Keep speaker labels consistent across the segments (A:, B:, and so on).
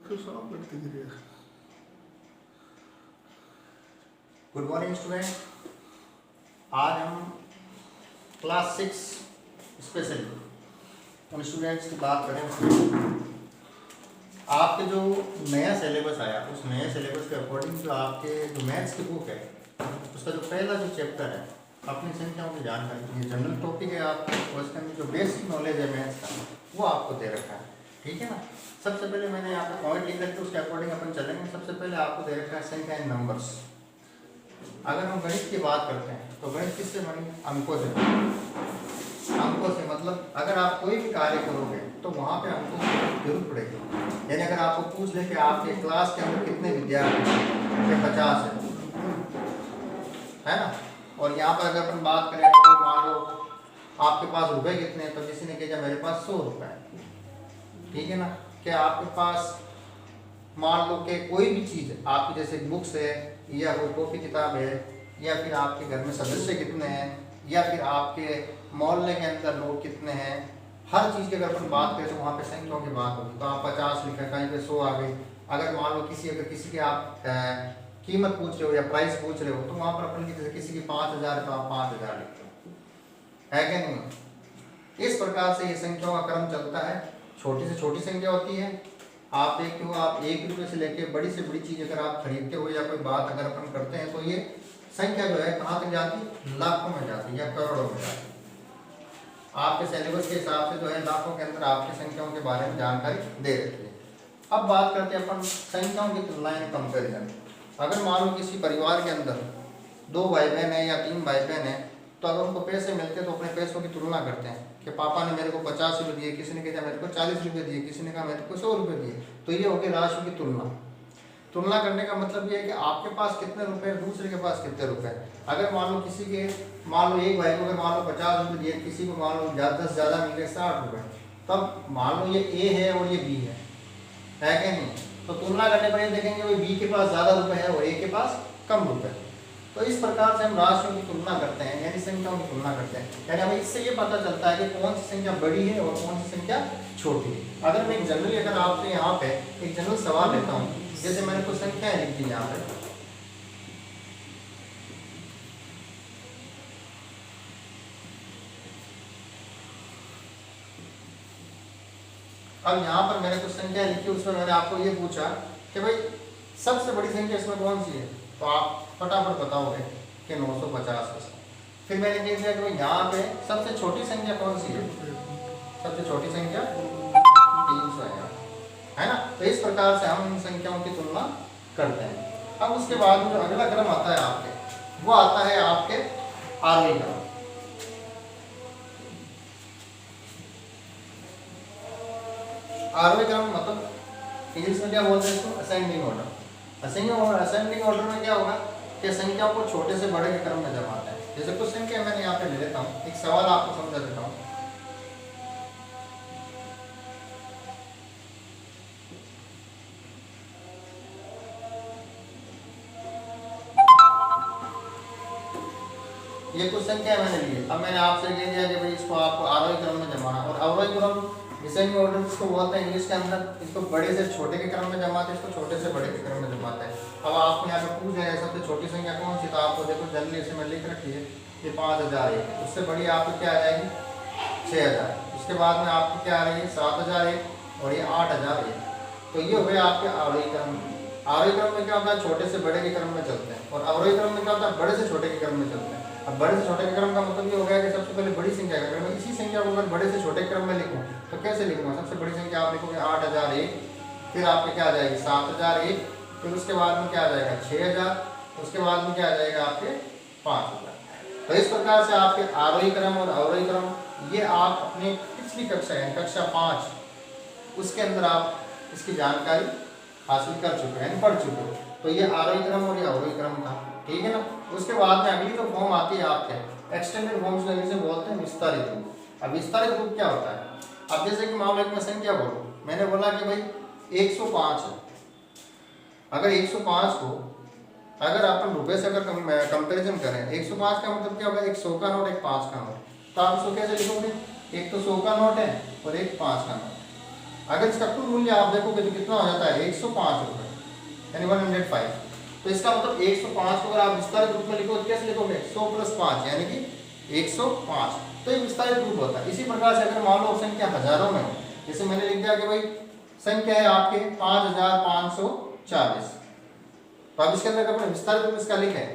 A: Good morning student. आज हम class 6 specially उन स्टूडेंट्स की बात करें। आपके जो नया सिलेबस आया उस नए सिलेबस के अकॉर्डिंग जो आपके जो मैथ्स की बुक है उसका जो पहला जो चैप्टर है अपनी संख्याओं की जानकारी, ये जनरल टॉपिक है आपका, उसके अंदर जो बेसिक नॉलेज है मैथ्स का वो आपको दे रखा है, ठीक है ना। सबसे पहले मैंने यहाँ पे पॉइंट लिख रखे, उसके अकॉर्डिंग अपन चलेंगे। सबसे पहले आपको दे रखा है संख्या इन नंबर्स। अगर हम गणित की बात करते हैं तो गणित किससे बनी? अंकों से। अंकों से मतलब अगर आप कोई भी कार्य करोगे तो वहाँ पे अंकों की जरूरत पड़ेगी। यानी अगर आपको पूछ ले कि आपके क्लास के अंदर कितने विद्यार्थी हैं, 50 है ना, और यहाँ पर अगर अपन बात करें तो मान लो आपके पास रुपए कितने हैं, तो किसी ने कहा मेरे पास 100 रुपए है, ठीक है ना। कि आपके पास मान लो कि कोई भी चीज़ आपकी जैसे बुक्स है या कोई कॉपी किताब है या फिर आपके घर में सदस्य कितने हैं या फिर आपके मोहल्ले के अंदर लोग कितने हैं, हर चीज़ की अगर अपन बात करें तो वहाँ पे संख्याओं की बात होगी। तो आप 50 लिखा, कहीं पे 100 आ गई। अगर मान लो अगर किसी के आप कीमत पूछ रहे हो या प्राइस पूछ रहे हो तो वहाँ पर अपन की जैसे किसी की 5000 है तो आप 5000 लिखते हो, है क्या नहीं। इस प्रकार से ये संख्याओं का क्रम चलता है। छोटी से छोटी संख्या होती है, आप देखते हो आप 1 रुपये से लेके बड़ी से बड़ी चीज़ अगर आप खरीदते हो या कोई बात अगर अपन करते हैं तो ये संख्या जो है कहाँ तक जाती है? लाखों में जाती है या करोड़ों में जाती है। आपके सिलेबस के हिसाब से जो है लाखों के अंदर आपकी संख्याओं के बारे में जानकारी दे रखी है। अब बात करते हैं अपन संख्याओं की तुलना इन कंपेरिजन। अगर मान लो किसी परिवार के अंदर 2 भाई बहन है या 3 भाई बहन है, तो अगर उनको पैसे मिलते हैं तो अपने पैसों की तुलना करते हैं कि पापा ने मेरे को 50 रुपये दिए, किसी ने कहा मेरे को 40 रुपये दिए, किसी ने कहा मेरे को 100 रुपये दिए। तो ये हो गई राशि की तुलना। तुलना करने का मतलब ये है कि आपके पास कितने रुपए, दूसरे के पास कितने रुपए। अगर मान लो किसी के मान लो एक भाई को अगर मान लो 50 रुपये दिए, किसी को मान लो 10 ज़्यादा मिल गए 60 रुपये, तब मान लो ये ए है और ये बी है क्या नहीं। तो तुलना करने पर ये देखेंगे भाई बी के पास ज़्यादा रुपये है और ए के पास कम रुपये। तो इस प्रकार से हम राशियों की तुलना करते हैं, यानी संख्याओं की तुलना करते हैं। यानी हमें इससे ये पता चलता है कि कौन सी संख्या बड़ी है और कौन सी संख्या छोटी है। अगर मैं एक जनरली अगर आपसे यहाँ पे एक जनरल सवाल लेता हूँ, जैसे मैंने कुछ संख्याएं लिख दी यहाँ पे, अब यहाँ पर मैंने कुछ संख्या लिखी, उसमें मैंने आपको ये पूछा कि भाई सबसे बड़ी संख्या इसमें कौन सी है, तो आप फटाफट बताओगे कि 950। फिर मैंने कह दिया कि भाई यहाँ पे सबसे छोटी संख्या कौन सी है, सबसे छोटी संख्या 300 है ना। तो इस प्रकार से हम इन संख्याओं की तुलना करते हैं। अब उसके बाद जो अगला क्रम आता है आपके, वो आता है आपके आरोही क्रम। आरोही क्रम मतलब इंग्लिश में क्या बोलते हैं इसको? Ascending order. असेंडिंग ऑर्डर में क्या होगा कि संख्या को छोटे से बड़े के क्रम में जमाते हैं। जैसे कुछ संख्या मैंने यहाँ पे ले लेता हूँ, एक सवाल आपको समझा देता हूँ। ये कुछ संख्या मैंने ली है। अब मैंने आपसे कह दिया कि भाई इसको आपको आरोही क्रम में जमाना, और आरोही क्रम डिसेंडिंग ऑर्डर जिसको बोलते हैं इंग्लिश के अंदर, इसको बड़े से छोटे के क्रम में जमाते हैं, इसको छोटे से बड़े के क्रम में जमाते हैं। अब आपको यहाँ पे पूछ रहे हैं सबसे छोटी संख्या कौन सी, तो आपको देखो जनरली इसे मैं लिख रखी है कि 5001। उससे बड़ी आपको क्या आ जाएगी 6000। उसके बाद में आपको क्या आ रही है 7001 और ये 8001। तो ये हो गए आपके आरोही क्रम। आरोही क्रम में क्या होता है? छोटे से बड़े के क्रम में चलते हैं। और अवरोही क्रम में क्या होता है? बड़े से छोटे के क्रम में चलते हैं। अब बड़े से छोटे के क्रम का मतलब ये हो गया कि सबसे पहले बड़ी संख्या का, अगर मैं इसी संख्या को अगर बड़े से छोटे क्रम में लिखूं तो कैसे लिखूंगा? सबसे बड़ी संख्या आप लिखोगे 8001, फिर आपके क्या आ जाएगी 7001, फिर उसके बाद में क्या आ जाएगा 6000, उसके बाद में क्या आ जाएगा आपके 5000। तो इस प्रकार से आपके आरोही क्रम और अवरोही क्रम ये आप अपनी पिछली कक्षा यानी कक्षा 5 उसके अंदर आप इसकी जानकारी हासिल कर चुके हैं, पढ़ चुके हो। तो ये आरोही क्रम और ये अवरोही क्रम था, ठीक है ना। उसके बाद में अगली जो फॉर्म आती है आपके एक्सटेंडेड फॉर्म्स को इंग्लिश में बोलते हैं विस्तारित रूप। अब विस्तारित रूप क्या होता है? अब जैसे कि मान लो एक मैं संख्या बोलूं, मैंने बोला कि भाई 105 है। अगर 105 को अगर अपन रुपए से अगर कंपेरिजन करें, 105 का मतलब क्या होगा? एक 100 का नोट, एक 5 का नोट। तो आप इसको कैसे लिखोगे? एक तो 100 का नोट है और एक 5 का नोट। अगर इसका कुल मूल्य आप देखोगे तो कितना हो जाता है 105 रुपये, यानी 105। तो इसका मतलब 105 को अगर आप विस्तारित रूप में लिखो तो कैसे लिखोगे 100 + 5 यानी कि 105। तो ये विस्तारित रूप होता है। इसी प्रकार से अगर मान लो संख्या हजारों में हो, जैसे मैंने लिख दिया कि भाई संख्या है आपके 5540, तो आप इसके अंदर अपने विस्तारित रूप इसका लिखें।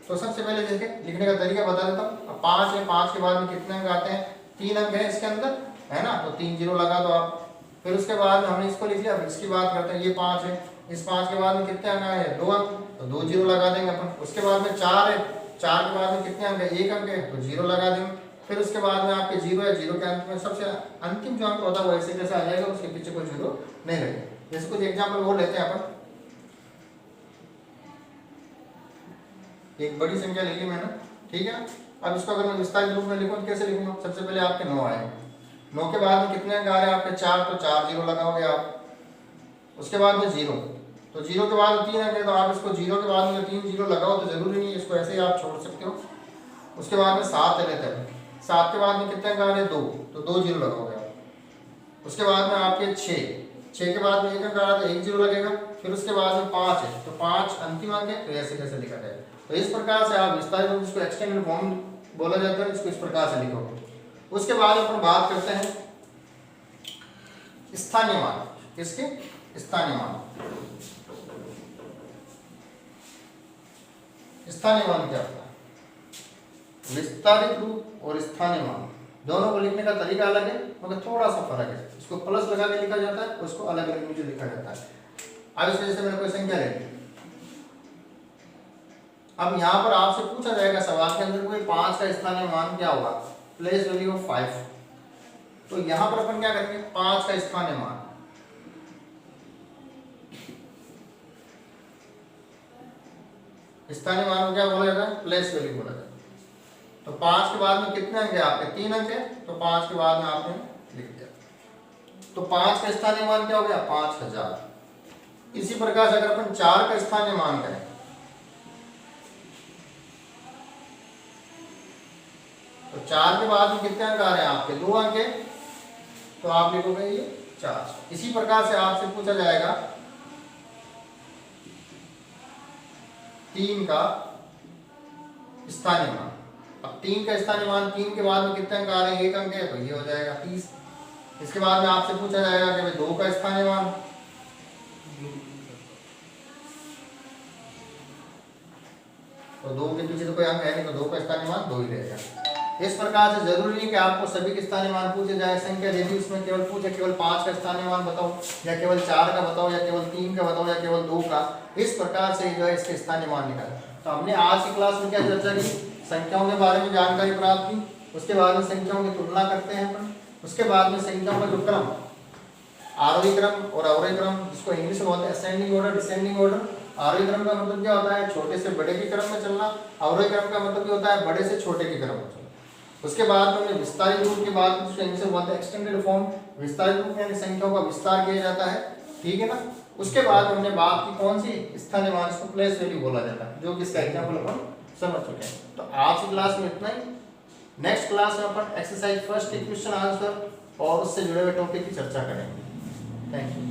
A: तो सबसे पहले देखें लिखने का तरीका बता देता हूँ। अब 5 है, 5 के बाद में कितने अंक आते हैं 3 अंक है इसके अंदर, है ना, तो 3 जीरो लगा दो आप। फिर उसके बाद में हमने इसको लिख लिया, फिर इसकी बात करते हैं, ये 5 है, इस 5 के बाद में कितने अंक आए हैं 2 अंक, तो 2 जीरो लगा देंगे अपन। उसके बाद में 4 है, 4 के बाद में कितने अंक है 1 अंक है, तो 0 लगा देंगे। फिर उसके बाद में आपके 0 है, 0 के अंत में सबसे अंतिम जो अंक होता है वो ऐसे कैसे आ जाएगा, उसके पीछे कोई 0 नहीं लगेगा। जैसे कुछ एग्जाम्पल वो लेते हैं अपन, एक बड़ी संख्या ले ली मैंने, ठीक है। अब इसको अगर मैं विस्तारित रूप में लिखूं तो कैसे लिखूंगा, सबसे पहले आपके 9 आए, 9 के बाद में कितने अंक आ रहे हैं आपके 4, तो 4 जीरो लगाओगे आप। उसके बाद में 0, तो 0 के बाद 3 अंक है, तो आप इसको 0 के बाद में 3 जीरो लगाओ तो जरूरी नहीं है, इसको ऐसे ही आप छोड़ सकते हो। उसके बाद में 7 लेते हैं, 7 के बाद में कितने अंक आ रहे हैं 2, तो 2 जीरो लगाओगे आप। उसके बाद में आपके 6 के बाद में 1 अंक आ रहा था, 1 जीरो लगेगा। फिर उसके बाद में 5 है, तो 5 अंतिम अंक है, तो ऐसे कैसे लिखा जाएगा। तो इस प्रकार से आप विस्तारित रूप इसको एक्सटेंडेड फॉर्म बोला जाता है, इसको इस प्रकार से लिखोगे। उसके बाद अपन बात करते हैं स्थानीय मान। किसके? स्थानीय मान। स्थानीय मान क्या होता है? विस्तारित रूप और स्थानीय मान दोनों को लिखने का तरीका अलग है, मगर थोड़ा सा फर्क है। इसको प्लस लगा के लिखा जाता है, उसको अलग अलग नीचे लिखा जाता है। अब इस वजह से मैंने कोई संख्या ले ली। अब यहाँ पर आपसे पूछा जाएगा सवाल के अंदर कोई 5 का स्थानीय मान क्या होगा, प्लेस वैल्यू ऑफ 5। तो यहाँ पर अपन क्या करेंगे 5 का स्थानीय मान, स्थानीय मान को क्या बोला जाता है, प्लेस वैल्यू बोला जाता है। तो 5 के बाद में कितने अंक है आपके 3 अंक है, तो 5 के बाद में आपने लिख दिया। तो 5 का स्थानीय मान क्या हो गया 5000। इसी प्रकार से अगर अपन 4 का स्थानीय मान करें, तो 4 के बाद में कितने अंक आ रहे हैं आपके 2 अंक है, तो आप लिखोगे ये 400। इसी प्रकार से आपसे पूछा जाएगा 3 का स्थानीय मान। अब 3 का स्थानीय मान, 3 के बाद में कितने अंक आ रहे हैं 1 अंक है, तो ये हो जाएगा 30। इसके बाद में आपसे पूछा जाएगा कि भाई 2 का स्थानीय मान, तो 2 के पीछे तो कोई अंक है नहीं, तो 2 का स्थानीय मान 2 ही रहेगा। इस प्रकार से जरूरी नहीं कि आपको सभी के स्थानीय मान पूछे जाए। संख्या यदि उसमें केवल पूछे केवल 5 का स्थानीय मान बताओ, या केवल 4 का बताओ, या केवल 3 का बताओ, या केवल 2 का, इस प्रकार से जो है इसके स्थानीय मान निकाले। तो हमने आज की क्लास में क्या चर्चा की, संख्याओं के बारे में जानकारी प्राप्त की। उसके बाद में संख्याओं की तुलना करते हैं अपन। उसके बाद में संख्याओं का जो क्रम, आरोही क्रम और अवरोही क्रम, जिसको इंग्लिश में बोलते हैं असेंडिंग ऑर्डर, डिसेंडिंग ऑर्डर। आरोही क्रम का मतलब क्या होता है, छोटे से बड़े के क्रम में चलना। अवरोही क्रम का मतलब क्या होता है, बड़े से छोटे के क्रम में चलना। उसके बाद में हमने विस्तारित रूप की बात की, जिसको इंग्लिश में बोलते हैं एक्सटेंडेड फॉर्म। विस्तारित रूप यानी संख्याओं का विस्तार किया जाता है, ठीक है ना। उसके बाद हमने बात की कौन सी, स्थानीय मान, इसको प्लेस वैल्यू बोला जाता है, जो कि इसका एग्जांपल अपन समझ चुके हैं। तो आज की क्लास में इतना ही। नेक्स्ट क्लास में अपन एक्सरसाइज फर्स्ट क्वेश्चन आंसर और उससे जुड़े हुए टॉपिक की चर्चा करेंगे। Thank you.